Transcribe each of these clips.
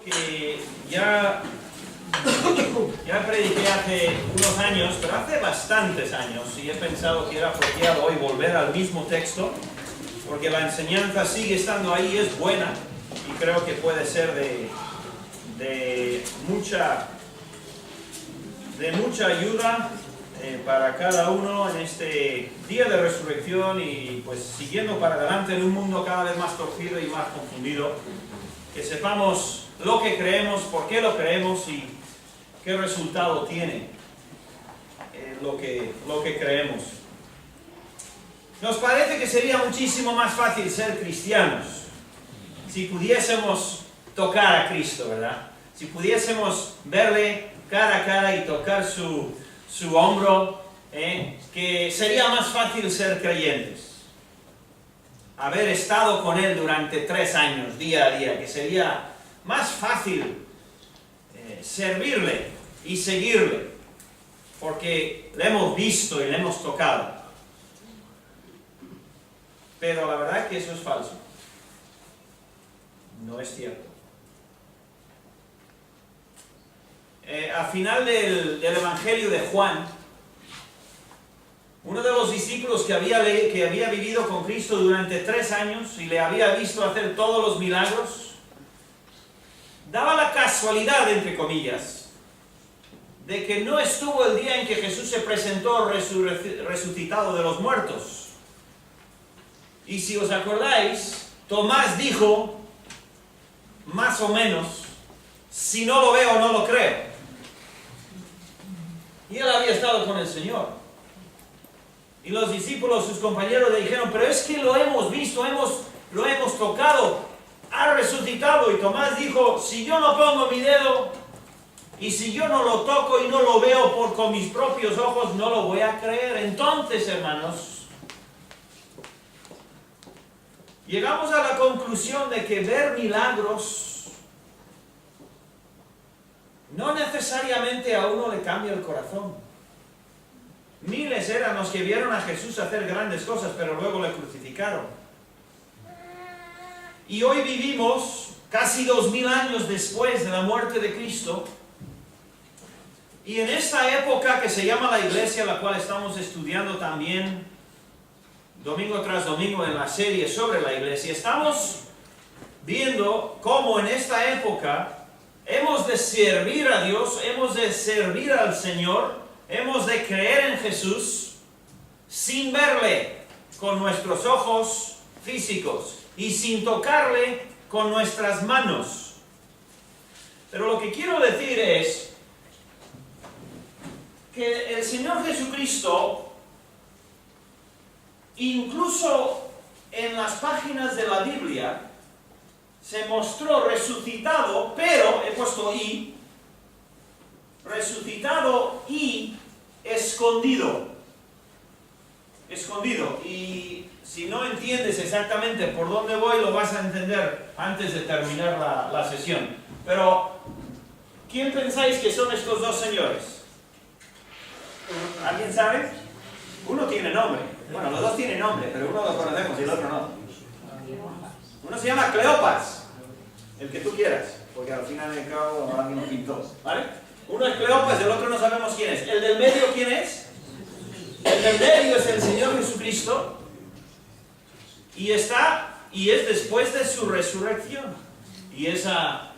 que ya prediqué hace unos años, pero hace bastantes años, y he pensado que era apropiado hoy volver al mismo texto, porque la enseñanza sigue estando ahí, es buena, y creo que puede ser de mucha ayuda para cada uno en este día de resurrección, y pues siguiendo para adelante en un mundo cada vez más torcido y más confundido, que sepamos lo que creemos, por qué lo creemos y qué resultado tiene lo que creemos. Nos parece que sería muchísimo más fácil ser cristianos si pudiésemos tocar a Cristo, ¿verdad? Si pudiésemos verle cara a cara y tocar su hombro, que sería más fácil ser creyentes. Haber estado con Él durante 3 años, día a día, que sería más fácil servirle y seguirle, porque le hemos visto y le hemos tocado. Pero la verdad es que eso es falso. No es cierto. Al final del Evangelio de Juan, uno de los discípulos que había vivido con Cristo durante 3 años y le había visto hacer todos los milagros, daba la casualidad, entre comillas, de que no estuvo el día en que Jesús se presentó resucitado de los muertos. Y si os acordáis, Tomás dijo, más o menos, si no lo veo, no lo creo. Y él había estado con el Señor. Y los discípulos, sus compañeros, le dijeron, pero es que lo hemos visto, lo hemos tocado, ha resucitado. Y Tomás dijo, si yo no pongo mi dedo, y si yo no lo toco y no lo veo con mis propios ojos, no lo voy a creer. Entonces, hermanos, llegamos a la conclusión de que ver milagros no necesariamente a uno le cambia el corazón. Miles eran los que vieron a Jesús hacer grandes cosas, pero luego le crucificaron. Y hoy vivimos casi 2000 años después de la muerte de Cristo, y en esta época que se llama la Iglesia, la cual estamos estudiando también domingo tras domingo en la serie sobre la Iglesia, estamos viendo cómo en esta época hemos de servir a Dios, hemos de servir al Señor, hemos de creer en Jesús sin verle con nuestros ojos físicos y sin tocarle con nuestras manos. Pero lo que quiero decir es que el Señor Jesucristo, incluso en las páginas de la Biblia, se mostró resucitado, pero, he puesto y, resucitado y escondido. Escondido. Y si no entiendes exactamente por dónde voy, lo vas a entender antes de terminar la sesión. Pero, ¿quién pensáis que son estos dos señores? ¿Alguien sabe? Uno tiene nombre. Bueno, los dos tienen nombre, pero uno lo conocemos y el otro no. Uno se llama Cleopas, el que tú quieras, porque al final y al cabo alguien lo pintó, ¿vale? Uno es Cleopas, el otro no sabemos quién es. ¿El del medio quién es? El del medio es el Señor Jesucristo, y es después de su resurrección. Y esa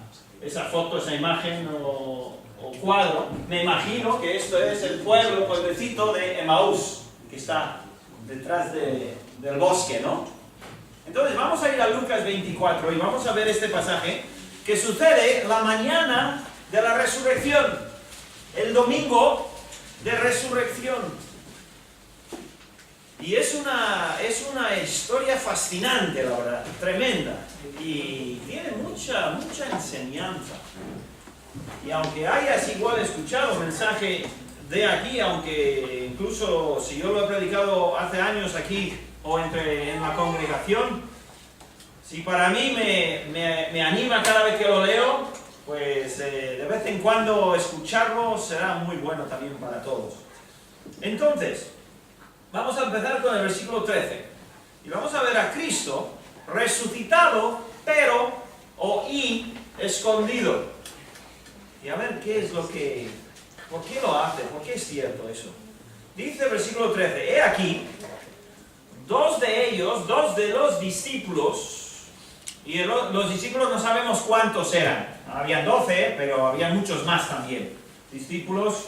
foto, esa imagen o cuadro, me imagino que esto es el pueblecito de Emaús, que está detrás del bosque, ¿no? Entonces vamos a ir a Lucas 24 y vamos a ver este pasaje que sucede la mañana de la resurrección, el domingo de resurrección. Y es una historia fascinante, la verdad, tremenda, y tiene mucha enseñanza. Y aunque hayas igual escuchado un mensaje de aquí, aunque incluso si yo lo he predicado hace años aquí o en la congregación, si para mí me anima cada vez que lo leo, pues de vez en cuando escucharlo será muy bueno también para todos. Entonces, vamos a empezar con el versículo 13. Y vamos a ver a Cristo resucitado, pero escondido. Y a ver qué es lo que... ¿Por qué lo hace? ¿Por qué es cierto eso? Dice el versículo 13, he aquí, dos de los discípulos, y los discípulos no sabemos cuántos eran, habían 12, pero había muchos más también. Discípulos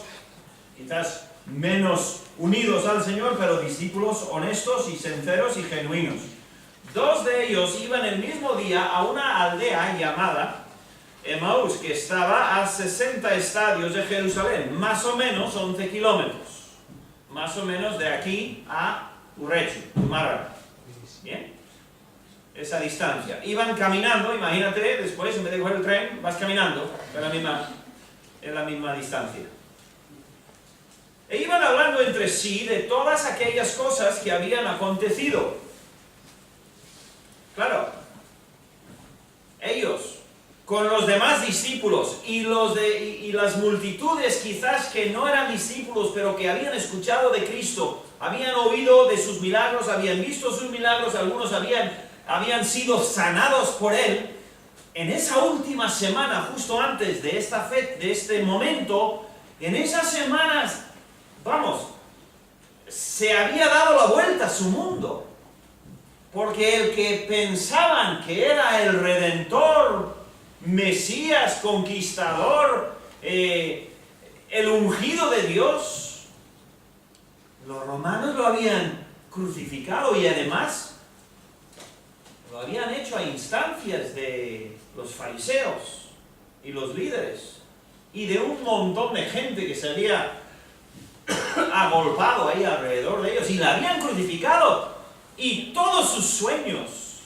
quizás menos unidos al Señor, pero discípulos honestos y sinceros y genuinos. Dos de ellos iban el mismo día a una aldea llamada Emaús, que estaba a 60 estadios de Jerusalén, más o menos 11 kilómetros. Más o menos de aquí a Urrechu, Mara. ¿Bien? Esa distancia. Iban caminando, imagínate, después en vez de coger el tren, vas caminando en la misma distancia. E iban hablando entre sí de todas aquellas cosas que habían acontecido. Claro, ellos, con los demás discípulos y las multitudes quizás que no eran discípulos, pero que habían escuchado de Cristo, habían oído de sus milagros, habían visto sus milagros, algunos habían sido sanados por Él. En esa última semana, justo antes de esta fe, de este momento, en esas semanas, se había dado la vuelta a su mundo. Porque el que pensaban que era el Redentor, Mesías, conquistador, el ungido de Dios, los romanos lo habían crucificado y además lo habían hecho a instancias de los fariseos y los líderes y de un montón de gente que se había agolpado ahí alrededor de ellos y la habían crucificado, y todos sus sueños,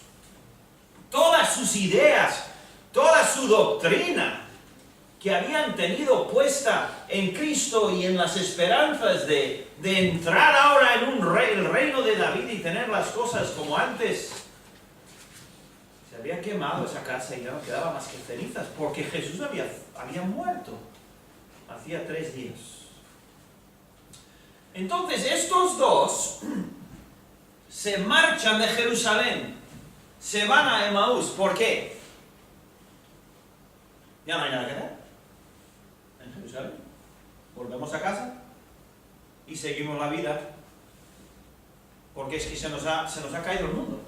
todas sus ideas, toda su doctrina que habían tenido puesta en Cristo y en las esperanzas de entrar ahora en el reino de David y tener las cosas como antes, se había quemado esa casa y ya no quedaba más que cenizas, porque Jesús había muerto hacía 3 días. Entonces estos dos se marchan de Jerusalén, se van a Emaús. ¿Por qué? Ya no hay nada que hacer en Jerusalén. Volvemos a casa y seguimos la vida, porque es que se nos ha caído el mundo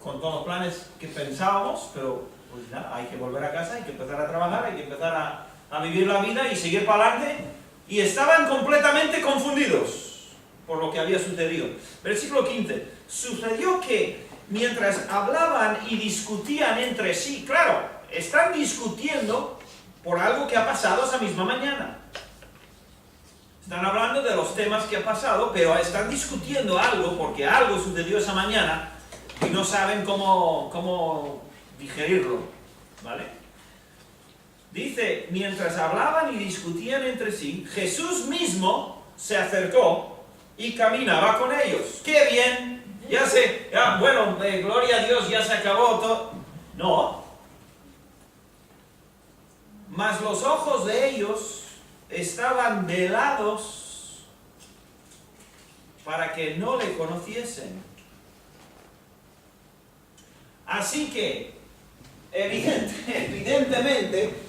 con todos los planes que pensábamos, pero pues nada, hay que volver a casa, hay que empezar a trabajar, hay que empezar a vivir la vida y seguir para adelante. Y estaban completamente confundidos por lo que había sucedido. Versículo 15. Sucedió que mientras hablaban y discutían entre sí, claro, están discutiendo por algo que ha pasado esa misma mañana. Están hablando de los temas que ha pasado, pero están discutiendo algo porque algo sucedió esa mañana y no saben cómo digerirlo, ¿vale? Dice, mientras hablaban y discutían entre sí, Jesús mismo se acercó y caminaba con ellos. ¡Qué bien! Bueno, gloria a Dios, ya se acabó todo. No. Mas los ojos de ellos estaban velados para que no le conociesen. Así que, evidentemente,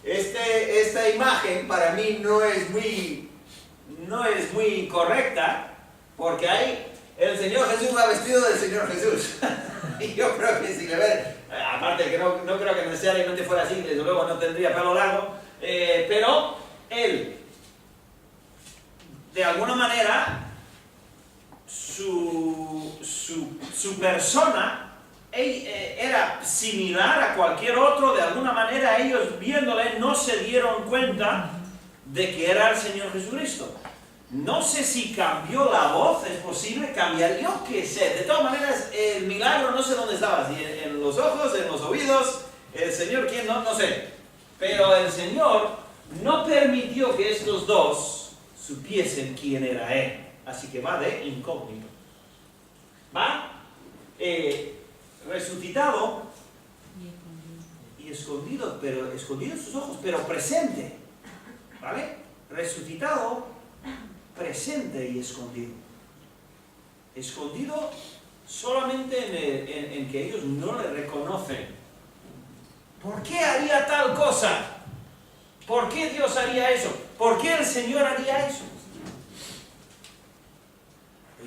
esta imagen para mí no es muy correcta, porque ahí el Señor Jesús va vestido del Señor Jesús. Y yo creo que si le ven, aparte que no creo que necesariamente fuera así, desde luego no tendría pelo largo, pero él, de alguna manera, su persona era similar a cualquier otro. De alguna manera ellos viéndole no se dieron cuenta de que era el Señor Jesucristo. No sé si cambió la voz, es posible cambiar, yo qué sé. De todas maneras, el milagro no sé dónde estaba, si en los ojos, en los oídos, el Señor, ¿quién? No sé. Pero el Señor no permitió que estos dos supiesen quién era Él. Así que va de incógnito. Va resucitado y escondido, pero escondido en sus ojos, pero presente. ¿Vale? Resucitado, presente y escondido. Escondido solamente en que ellos no le reconocen ¿Por qué haría tal cosa? ¿Por qué Dios haría eso? ¿Por qué el Señor haría eso?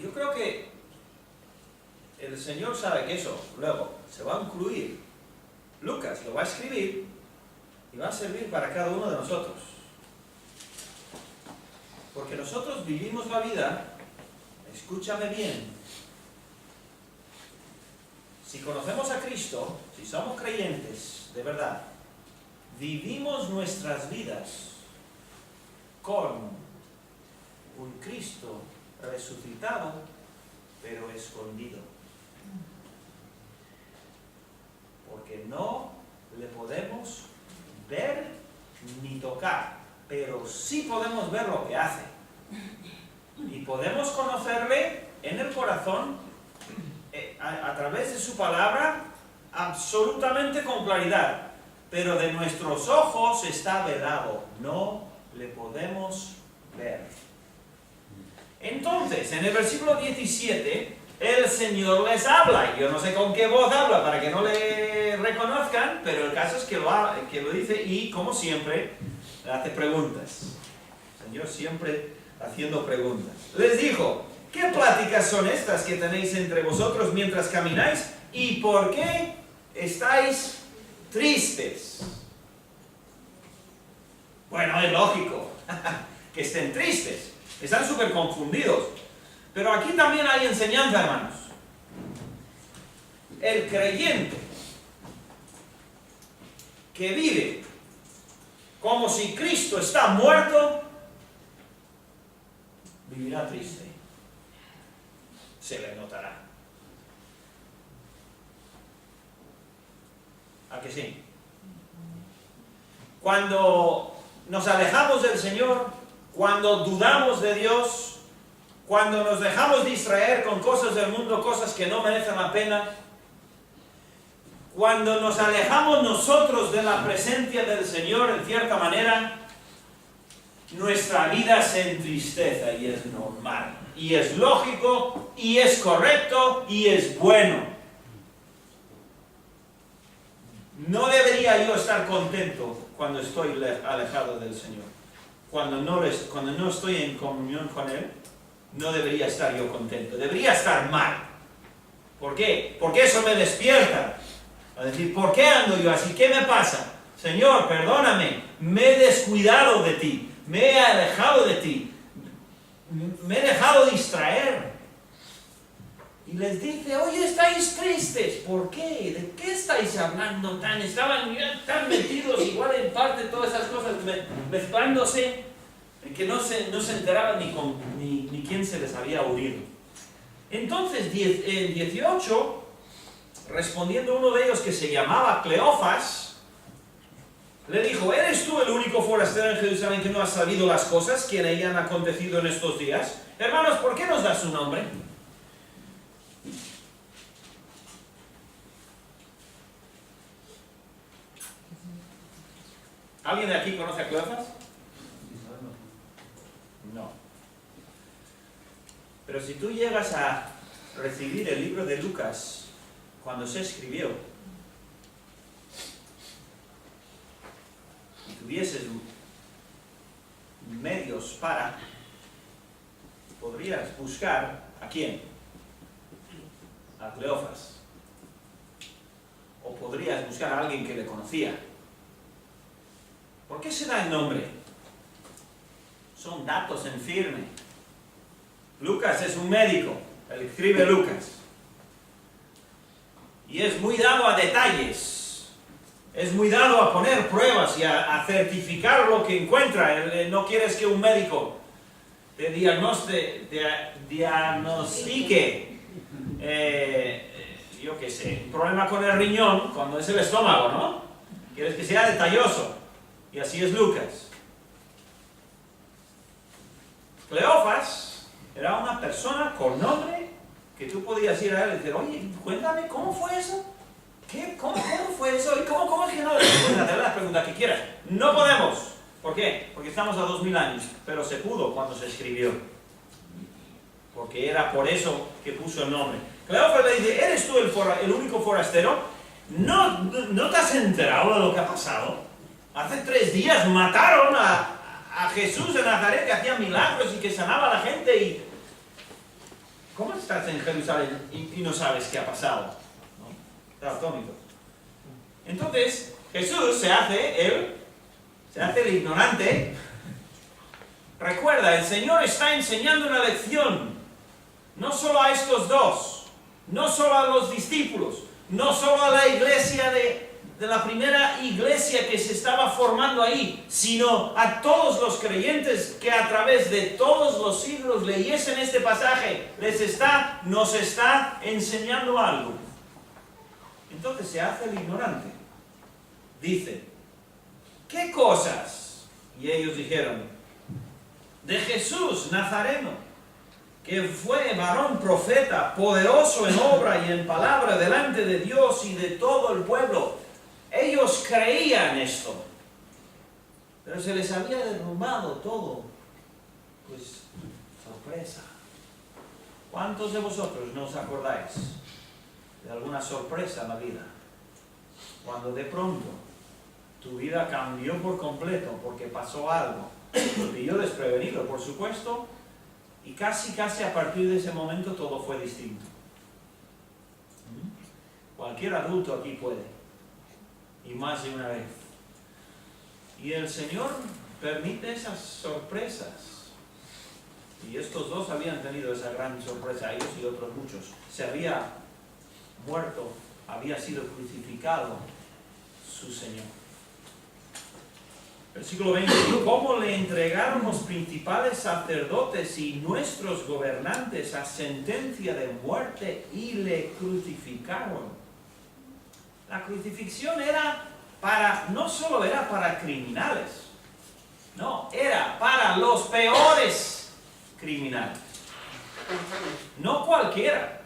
Yo creo que el Señor sabe que eso luego se va a incluir. Lucas lo va a escribir y va a servir para cada uno de nosotros. Porque nosotros vivimos la vida, escúchame bien, si conocemos a Cristo, si somos creyentes de verdad, vivimos nuestras vidas con un Cristo resucitado, pero escondido. Porque no le podemos ver ni tocar, pero sí podemos ver lo que hace. Y podemos conocerle en el corazón, a través de su palabra, absolutamente con claridad. Pero de nuestros ojos está vedado, no le podemos ver. Entonces, en el versículo 17, el Señor les habla. Yo no sé con qué voz habla para que no le reconozcan, pero el caso es que lo dice y, como siempre, hace preguntas. El Señor siempre haciendo preguntas. Les dijo, ¿qué pláticas son estas que tenéis entre vosotros mientras camináis? ¿Y por qué estáis tristes? Bueno, es lógico que estén tristes. Están súper confundidos. Pero aquí también hay enseñanza, hermanos. El creyente que vive como si Cristo está muerto, vivirá triste. Se le notará. ¿A que sí? Cuando nos alejamos del Señor, cuando dudamos de Dios, cuando nos dejamos distraer con cosas del mundo, cosas que no merecen la pena, cuando nos alejamos nosotros de la presencia del Señor en cierta manera, nuestra vida se entristece y es normal, y es lógico, y es correcto, y es bueno. No debería yo estar contento cuando estoy alejado del Señor. Cuando no estoy en comunión con Él, no debería estar yo contento. Debería estar mal. ¿Por qué? Porque eso me despierta. A decir, ¿por qué ando yo así? ¿Qué me pasa? Señor, perdóname. Me he descuidado de ti. Me he alejado de ti. Me he dejado distraer. Y les dice, oye, estáis tristes. ¿Por qué? ¿De qué estáis hablando tan? Estaban tan metidos igual en parte todas esas cosas, mezclándose, que no se enteraban ni quién se les había unido. Entonces, en 18, respondiendo uno de ellos que se llamaba Cleofas, le dijo, ¿eres tú el único forastero en Jerusalén que no has sabido las cosas que en ella han acontecido en estos días? Hermanos, ¿por qué nos da su nombre? ¿Alguien de aquí conoce a Cleofas? No. Pero si tú llegas a recibir el libro de Lucas cuando se escribió y tuvieses medios para, podrías buscar ¿a quién? A Cleofas. O podrías buscar a alguien que le conocía. ¿Por qué se da el nombre? Son datos en firme. Lucas es un médico, él escribe Lucas. Y es muy dado a detalles. Es muy dado a poner pruebas y a certificar lo que encuentra. Él no quieres que un médico te diagnostique, yo qué sé, un problema con el riñón cuando es el estómago, ¿no? Quieres que sea detalloso. Y así es Lucas. Cleofas era una persona con nombre que tú podías ir a él y decir, oye, cuéntame, ¿cómo fue eso? ¿Qué? ¿Cómo fue eso? ¿Y cómo es que no? Puedes hacer las preguntas que quieras. No podemos. ¿Por qué? Porque estamos a 2000 años. Pero se pudo cuando se escribió. Porque era por eso que puso el nombre. Cleofas le dice, ¿eres tú el único forastero? ¿No te has enterado de lo que ha pasado? Hace 3 días mataron a Jesús de Nazaret, que hacía milagros y que sanaba a la gente. Y ¿cómo estás en Jerusalén y no sabes qué ha pasado? ¿No? Estás atónito. Entonces, Jesús se hace el ignorante. Recuerda, el Señor está enseñando una lección, no solo a estos dos, no solo a los discípulos, no solo a la iglesia de la primera iglesia que se estaba formando ahí, sino a todos los creyentes que a través de todos los siglos leyesen este pasaje, nos está enseñando algo. Entonces se hace el ignorante. Dice, ¿qué cosas? Y ellos dijeron, de Jesús Nazareno, que fue varón profeta, poderoso en obra y en palabra delante de Dios y de todo el pueblo. Ellos creían esto, pero se les había derrumbado todo. Pues, sorpresa. ¿Cuántos de vosotros no os acordáis de alguna sorpresa en la vida? Cuando de pronto tu vida cambió por completo porque pasó algo, te pilló desprevenido, por supuesto, y casi a partir de ese momento todo fue distinto. Cualquier adulto aquí puede, y más de una vez. Y el Señor permite esas sorpresas. Y estos dos habían tenido esa gran sorpresa, ellos y otros muchos. Se había muerto, había sido crucificado su Señor. Versículo 20. ¿Cómo le entregaron los principales sacerdotes y nuestros gobernantes a sentencia de muerte y le crucificaron? La crucifixión no solo era para criminales, no, era para los peores criminales. No cualquiera,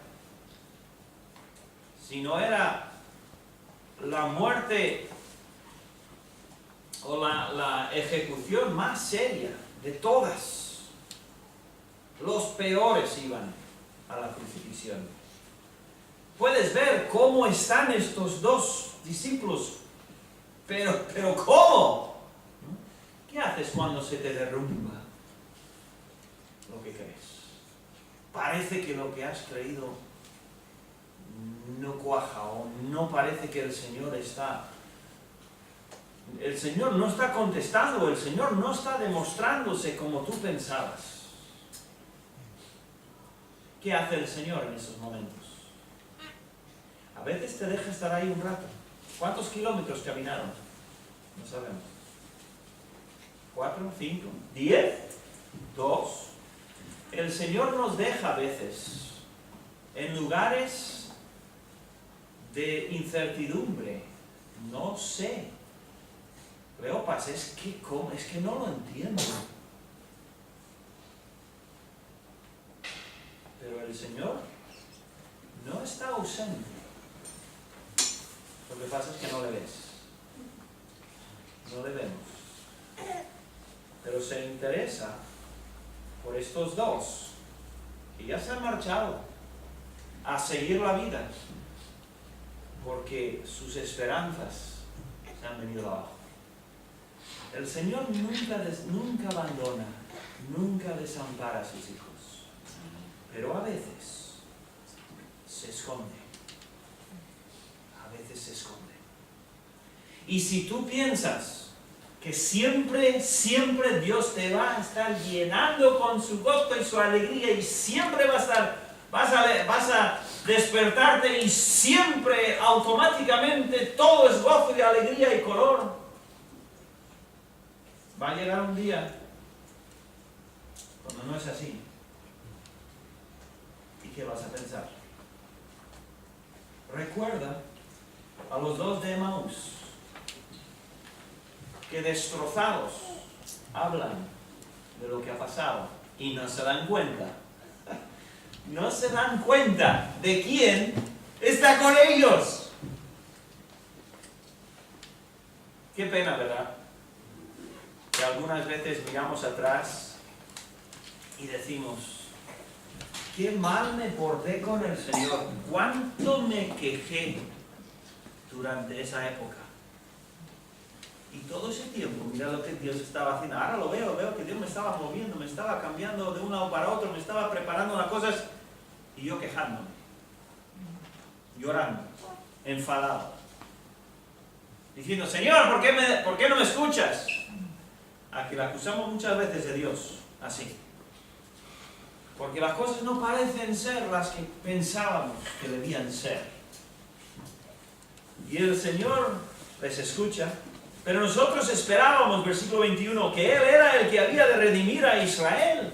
sino era la muerte o la ejecución más seria de todas. Los peores iban a la crucifixión. Puedes ver cómo están estos dos discípulos, pero ¿cómo? ¿Qué haces cuando se te derrumba lo que crees? Parece que lo que has creído no cuaja, o no parece que el Señor no está contestando, el Señor no está demostrándose como tú pensabas. ¿Qué hace el Señor en esos momentos? A veces te deja estar ahí un rato. ¿Cuántos kilómetros caminaron? No sabemos. 4, 5, 10, 2. El Señor nos deja a veces en lugares de incertidumbre. No sé. Cleopas, es que no lo entiendo. Pero el Señor no está ausente. Lo que pasa es que no le ves. No le vemos. Pero se interesa por estos dos que ya se han marchado a seguir la vida porque sus esperanzas se han venido abajo. El Señor nunca abandona, nunca desampara a sus hijos, pero a veces se esconde. A veces se esconde. Y si tú piensas que siempre Dios te va a estar llenando con su gozo y su alegría y siempre vas a despertarte y siempre automáticamente todo es gozo y alegría y color, va a llegar un día cuando no es así. ¿Y qué vas a pensar? Recuerda a los dos de Emaús, que destrozados hablan de lo que ha pasado y no se dan cuenta. No se dan cuenta de quién está con ellos. Qué pena, ¿verdad? Que algunas veces miramos atrás y decimos, qué mal me porté con el Señor, cuánto me quejé. durante esa época. Y todo ese tiempo, mira lo que Dios estaba haciendo. Ahora lo veo que Dios me estaba moviendo, me estaba cambiando de un lado para otro, me estaba preparando las cosas y yo quejándome, llorando, enfadado, diciendo, Señor, ¿por qué no me escuchas? A que le acusamos muchas veces de Dios, así. Porque las cosas no parecen ser las que pensábamos que debían ser. Y el Señor les escucha, pero nosotros esperábamos, versículo 21, que Él era el que había de redimir a Israel.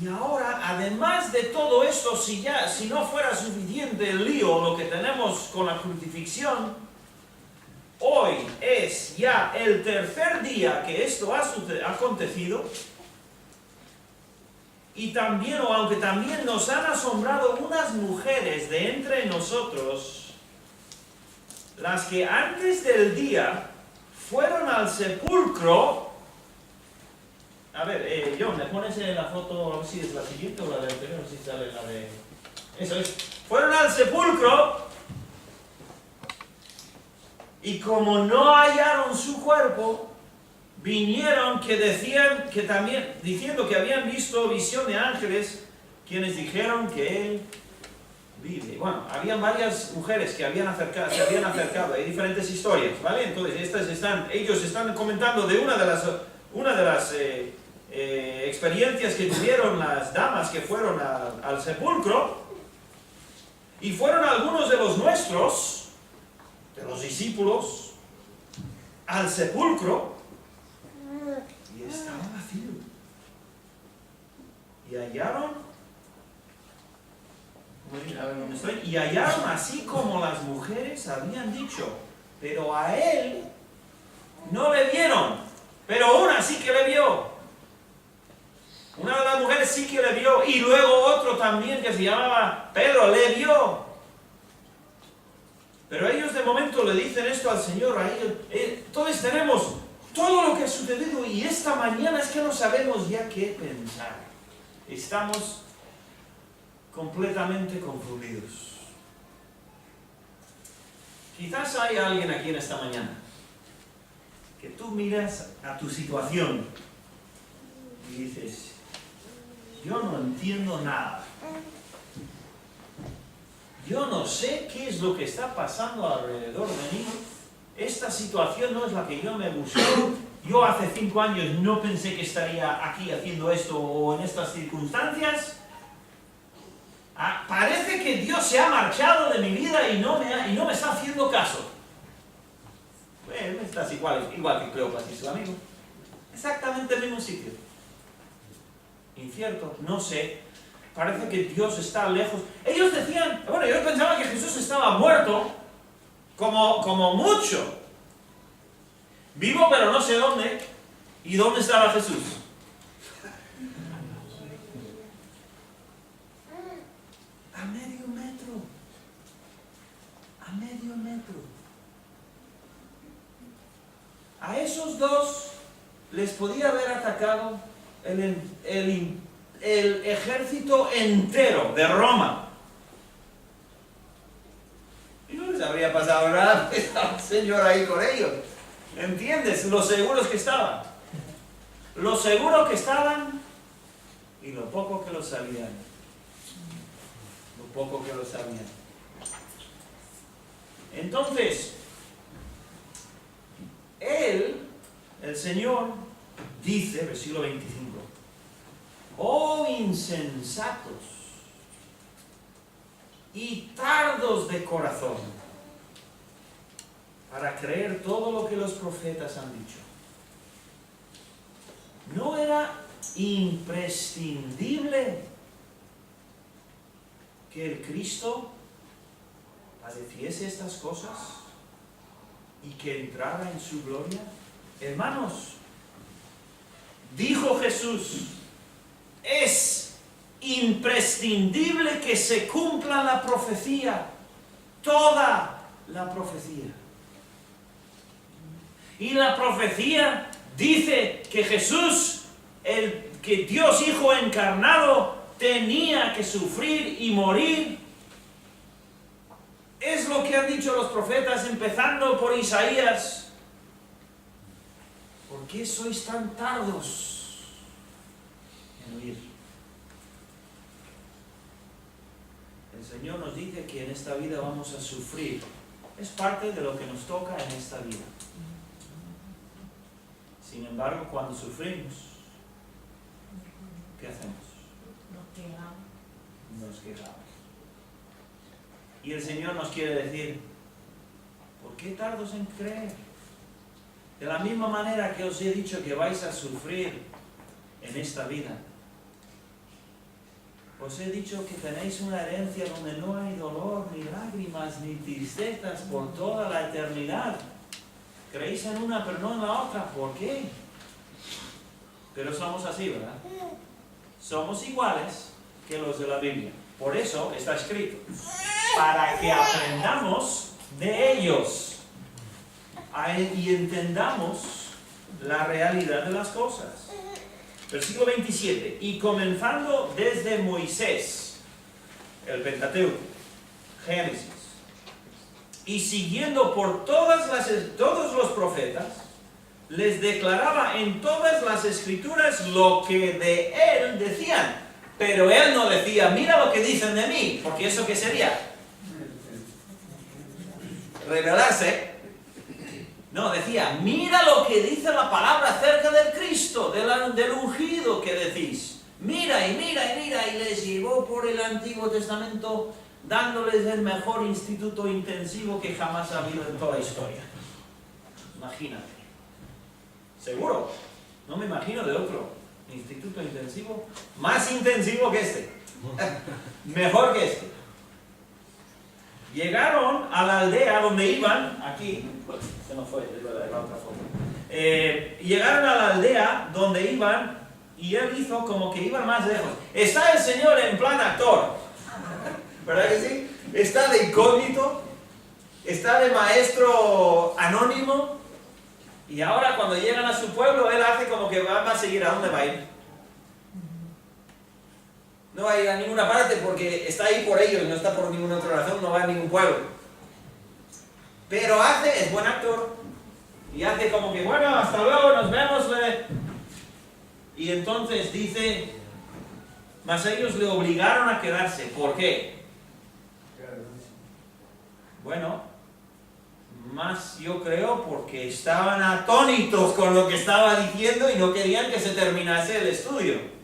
Y ahora, además de todo esto, si no fuera suficiente el lío, lo que tenemos con la crucifixión, hoy es ya el tercer día que esto ha acontecido, y también, o aunque también nos han asombrado unas mujeres de entre nosotros, las que antes del día fueron al sepulcro. A ver, John, ¿me pones la foto, a ver si es la siguiente o la de anterior, si sale la de... Eso es. Fueron al sepulcro y como no hallaron su cuerpo, vinieron que decían que también, diciendo que habían visto visión de ángeles, quienes dijeron que él vive. Bueno, habían varias mujeres que se habían acercado, hay diferentes historias, ¿vale? Entonces, ellos están comentando de una de las experiencias que tuvieron las damas que fueron al sepulcro, y fueron algunos de los nuestros, de los discípulos, al sepulcro, y estaba vacío. Y hallaron, a ver dónde estoy, y hallaron así como las mujeres habían dicho, pero a él no le vieron, pero una sí que le vio. Una de las mujeres sí que le vio, y luego otro también que se llamaba Pedro le vio. Pero ellos de momento le dicen esto al Señor, a ellos, entonces tenemos todo lo que ha sucedido y esta mañana es que no sabemos ya qué pensar. Estamos completamente confundidos. Quizás hay alguien aquí en esta mañana que tú miras a tu situación y dices, yo no entiendo nada. Yo no sé qué es lo que está pasando alrededor de mí. Esta situación no es la que yo me busqué. Yo hace 5 años no pensé que estaría aquí haciendo esto o en estas circunstancias. Parece que Dios se ha marchado de mi vida y no me está haciendo caso. Bueno, estás igual que Cleopas y su amigo. Exactamente el mismo sitio. Incierto, no sé. Parece que Dios está lejos. Ellos decían, bueno, yo pensaba que Jesús estaba muerto, como mucho. Vivo, pero no sé dónde. ¿Y dónde estaba Jesús? A medio metro. A medio metro. A esos dos les podía haber atacado el ejército entero de Roma. Y no les habría pasado nada, estaba el Señor ahí con ellos. ¿Entiendes? Lo seguros que estaban. Lo seguro que estaban y lo poco que lo sabían. Lo poco que lo sabían. Entonces, el Señor, dice, versículo 25, oh insensatos y tardos de corazón, para creer todo lo que los profetas han dicho. ¿No era imprescindible que el Cristo padeciese estas cosas y que entrara en su gloria? Hermanos, dijo Jesús, es imprescindible que se cumpla la profecía, toda la profecía. Y la profecía dice que Jesús, que Dios Hijo encarnado, tenía que sufrir y morir. Es es lo que han dicho los profetas, empezando por Isaías? ¿Por qué sois tan tardos en oír? El Señor nos dice que en esta vida vamos a sufrir. Es parte de lo que nos toca en esta vida. Sin embargo, cuando sufrimos, ¿qué hacemos? Nos quejamos. Y el Señor nos quiere decir, ¿por qué tardos en creer? De la misma manera que os he dicho que vais a sufrir en esta vida, os he dicho que tenéis una herencia donde no hay dolor, ni lágrimas, ni tristezas por toda la eternidad. Creéis en una pero no en la otra. ¿Por qué? Pero somos así, ¿verdad? Somos iguales que los de la Biblia. Por eso está escrito, para que aprendamos de ellos y entendamos la realidad de las cosas. Versículo 27. Y comenzando desde Moisés, el Pentateuco, Génesis, y siguiendo por todos los profetas, les declaraba en todas las escrituras lo que de él decían. Pero él no decía, mira lo que dicen de mí, porque eso ¿qué sería? Revelarse. No, decía, mira lo que dice la palabra acerca del Cristo, del ungido que decís. Mira y mira y mira, y les llevó por el Antiguo Testamento dándoles el mejor instituto intensivo que jamás ha habido en toda la historia. Imagínate. ¿Seguro? No me imagino de otro instituto intensivo más intensivo que este. Mejor que este. Llegaron a la aldea donde iban, aquí, se nos fue, de la otra forma. Llegaron a la aldea donde iban y él hizo como que iban más lejos. Está el Señor en plan actor, ¿verdad que sí? Está de incógnito, está de maestro anónimo, y ahora cuando llegan a su pueblo, él hace como que va a seguir. ¿A dónde va a ir? No va a ir a ninguna parte porque está ahí por ellos, no está por ninguna otra razón, no va a ningún pueblo. Pero es buen actor, y hace como que, bueno, hasta luego, nos vemos. Y entonces dice, mas ellos le obligaron a quedarse. ¿Por qué? Bueno, más yo creo porque estaban atónitos con lo que estaba diciendo y no querían que se terminase el estudio.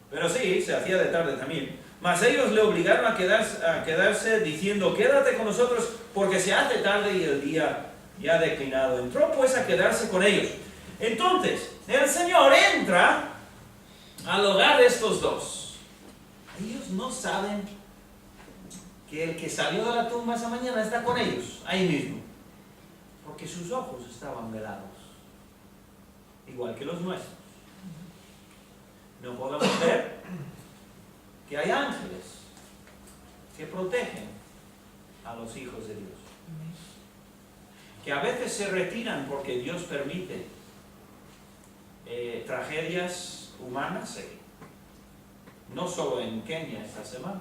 Pero sí, se hacía de tarde también. Mas ellos le obligaron a quedarse diciendo, quédate con nosotros porque se hace tarde y el día ya ha declinado. Entró pues a quedarse con ellos. Entonces, el Señor entra al hogar de estos dos. Ellos no saben que el que salió de la tumba esa mañana está con ellos, ahí mismo. Porque sus ojos estaban velados, igual que los nuestros. No podemos ver que hay ángeles que protegen a los hijos de Dios. Que a veces se retiran porque Dios permite tragedias humanas, no solo en Kenia esta semana,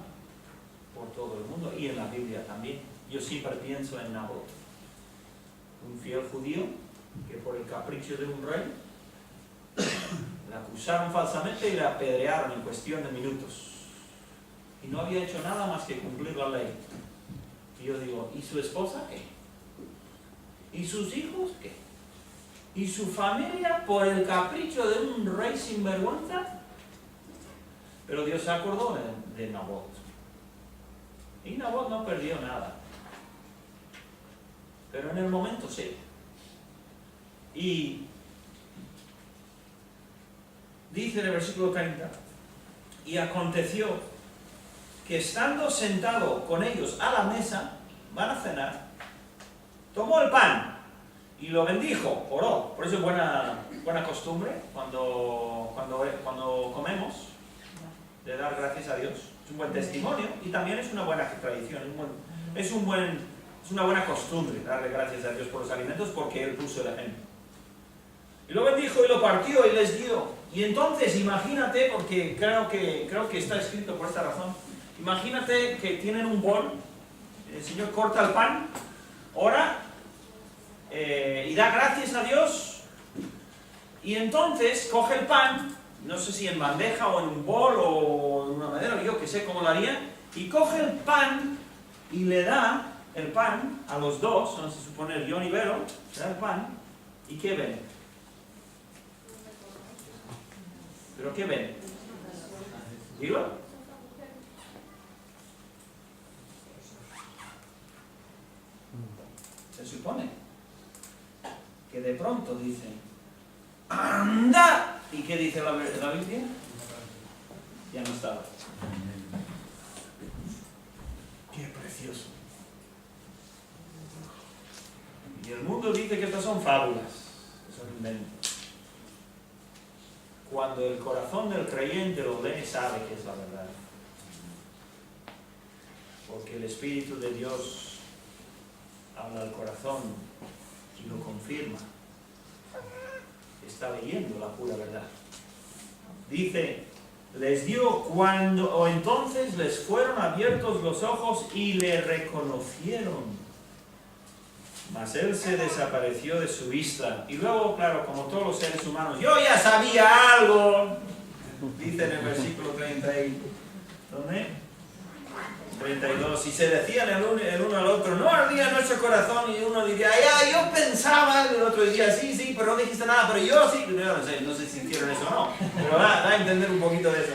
por todo el mundo y en la Biblia también. Yo siempre pienso en Nabot, un fiel judío que por el capricho de un rey le acusaron falsamente y le apedrearon en cuestión de minutos. Y no había hecho nada más que cumplir la ley. Y yo digo, ¿y su esposa qué? ¿Y sus hijos qué? ¿Y su familia por el capricho de un rey sinvergüenza? Pero Dios se acordó de Nabot. Y Nabot no perdió nada. Pero en el momento sí. Y dice en el versículo 30, y aconteció que estando sentado con ellos a la mesa, van a cenar, tomó el pan y lo bendijo, oró. Por eso es buena costumbre cuando comemos, de dar gracias a Dios. Es un buen testimonio y también es una buena tradición, es una buena costumbre darle gracias a Dios por los alimentos porque Él puso el ejemplo. Y lo bendijo y lo partió y les dio. Y entonces imagínate, porque creo que está escrito por esta razón, imagínate que tienen un bol el Señor corta el pan, ora y da gracias a Dios, y entonces coge el pan, no sé si en bandeja o en un bol o en una madera, yo que sé cómo lo haría, y coge el pan y le da el pan a los dos, vamos a suponer John y Vero, le da el pan, ¿y qué ven? ¿Pero qué ven? Dilo. Se supone que de pronto dicen, ¡anda! ¿Y qué dice la Biblia? Ya no estaba. ¡Qué precioso! Y el mundo dice que estas son fábulas, son inventos. Cuando el corazón del creyente lo lee, sabe que es la verdad. Porque el Espíritu de Dios habla al corazón y lo confirma. Está leyendo la pura verdad. Dice, les dio cuando, o entonces les fueron abiertos los ojos y le reconocieron. Mas él se desapareció de su vista. Y luego, claro, como todos los seres humanos, yo ya sabía algo. Dice en el versículo 30 ¿dónde? 32. Y se decían el uno al otro, no ardía nuestro corazón. Y uno diría, ya, yo pensaba. Y el otro diría, sí, pero no dijiste nada. Pero yo sí. No sé si hicieron eso o no. Pero da a entender un poquito de eso.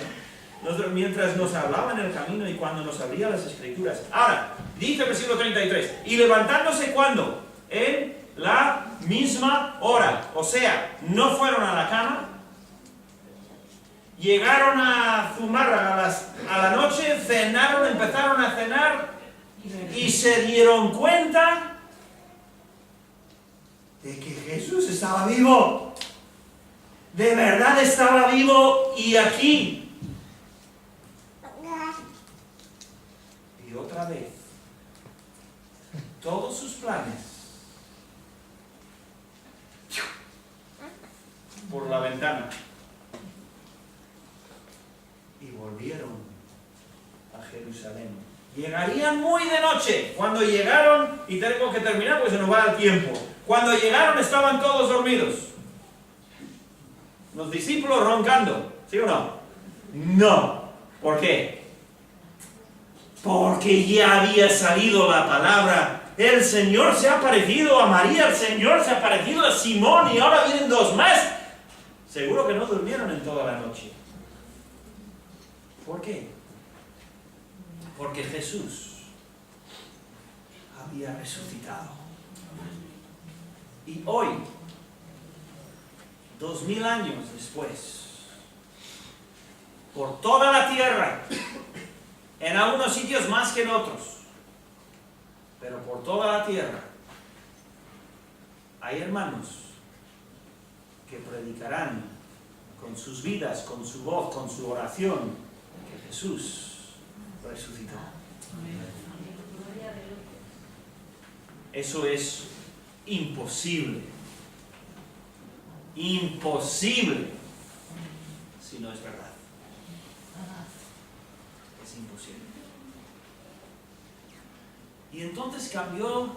Nosotros, mientras nos hablaba en el camino y cuando nos abría las Escrituras. Ahora, dice el versículo 33, y levantándose ¿cuándo? En la misma hora. O sea, no fueron a la cama, llegaron a fumar a la noche, cenaron, empezaron a cenar y se dieron cuenta de que Jesús estaba vivo. De verdad estaba vivo y aquí. Y otra vez, todos sus planes por la ventana y volvieron a Jerusalén. Llegarían muy de noche. Cuando llegaron, y tengo que terminar porque se nos va el tiempo, cuando llegaron estaban todos dormidos, los discípulos roncando, ¿sí o no? No. ¿Por qué? Porque ya había salido la palabra. El Señor se ha aparecido a María, el Señor se ha aparecido a Simón y ahora vienen dos más. Seguro que no durmieron en toda la noche. ¿Por qué? Porque Jesús había resucitado. Y hoy, 2000 años después, por toda la tierra, en algunos sitios más que en otros, pero por toda la tierra, hay hermanos que predicarán con sus vidas, con su voz, con su oración, que Jesús resucitó. Eso es imposible. Imposible si no es verdad. Es imposible. Y entonces cambió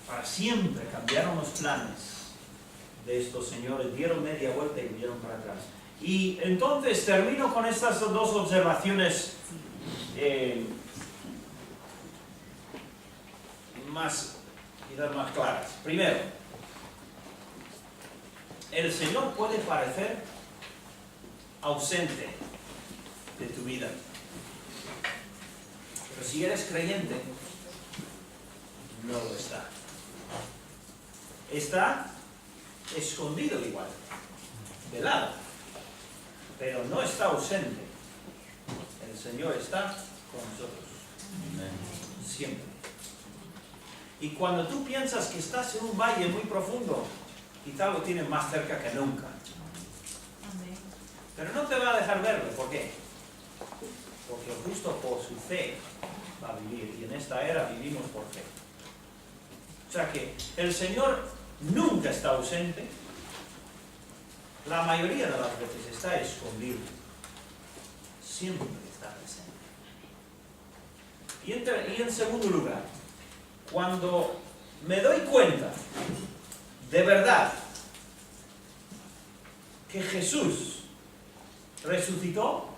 para siempre, cambiaron los planes de estos señores, dieron media vuelta y vinieron para atrás. Y entonces termino con estas dos observaciones más claras. Primero, el Señor puede parecer ausente de tu vida, pero si eres creyente, no lo está. Está escondido igual, velado, pero no está ausente. El Señor está con nosotros. Siempre. Y cuando tú piensas que estás en un valle muy profundo, quizá lo tienes más cerca que nunca. Pero no te va a dejar verlo. ¿Por qué? Porque el justo por su fe va a vivir. Y en esta era vivimos por fe. O sea que el Señor nunca está ausente. La mayoría de las veces está escondido. Siempre está presente. Y en segundo lugar, cuando me doy cuenta de verdad que Jesús resucitó,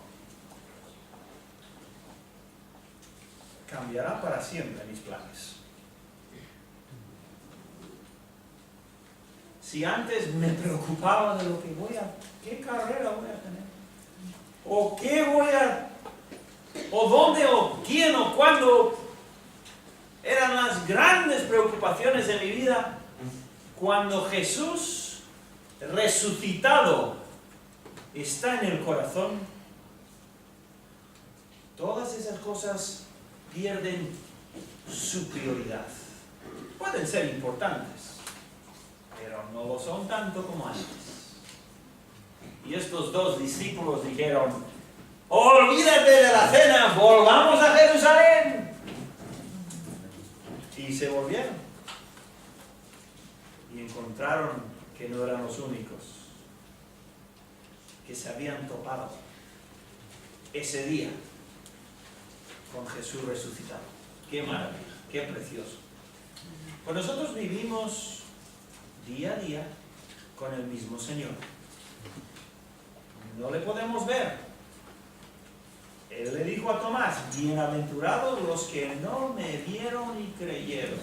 cambiará para siempre mis planes. Si antes me preocupaba de lo que qué carrera voy a tener, o qué o dónde, o quién, o cuándo, eran las grandes preocupaciones de mi vida, cuando Jesús resucitado está en el corazón, todas esas cosas pierden su prioridad. Pueden ser importantes, pero no lo son tanto como antes. Y estos dos discípulos dijeron: olvídate de la cena, volvamos a Jerusalén. Y se volvieron. Y encontraron que no eran los únicos que se habían topado ese día con Jesús resucitado. Qué maravilla, qué precioso. Pues nosotros vivimos día a día con el mismo Señor. No le podemos ver. Él le dijo a Tomás: bienaventurados los que no me vieron y creyeron.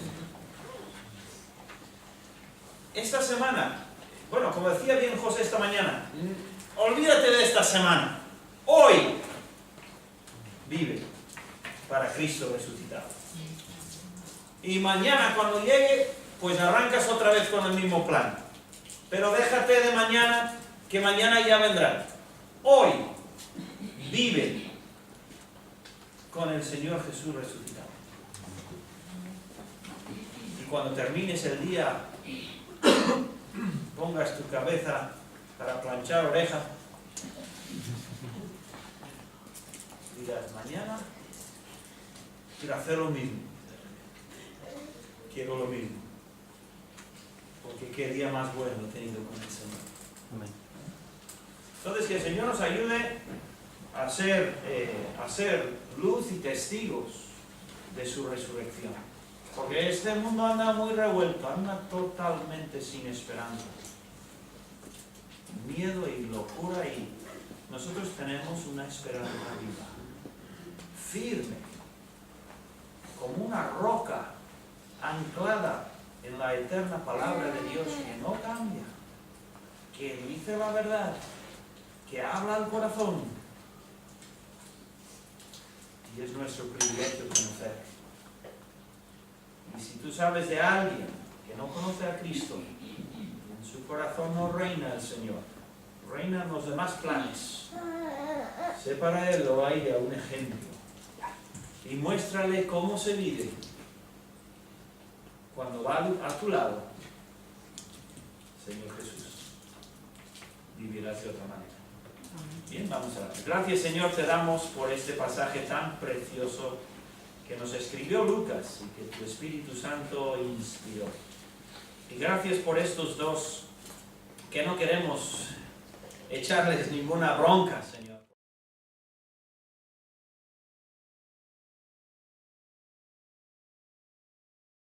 Esta semana, bueno, como decía bien José esta mañana, olvídate de esta semana. Hoy vive para Cristo resucitado. Y mañana cuando llegue, pues arrancas otra vez con el mismo plan. Pero déjate de mañana, que mañana ya vendrá. Hoy vive con el Señor Jesús resucitado. Y cuando termines el día, pongas tu cabeza para planchar oreja, dirás: mañana quiero hacer lo mismo, quiero lo mismo, porque qué día más bueno he tenido con el Señor. Amén. Entonces, que el Señor nos ayude a ser luz y testigos de su resurrección, porque este mundo anda muy revuelto, anda totalmente sin esperanza, miedo y locura, y nosotros tenemos una esperanza viva, firme, como una roca anclada en la eterna palabra de Dios, que no cambia, que dice la verdad, que habla al corazón. Y es nuestro privilegio conocer. Y si tú sabes de alguien que no conoce a Cristo, en su corazón no reina el Señor, reinan los demás planes, sé para él o a ella un ejemplo, y muéstrale cómo se vive cuando va a tu lado. Señor Jesús, vivirás de otra manera. Bien, vamos a ver. Gracias, Señor, te damos por este pasaje tan precioso que nos escribió Lucas y que tu Espíritu Santo inspiró. Y gracias por estos dos que no queremos echarles ninguna bronca, Señor.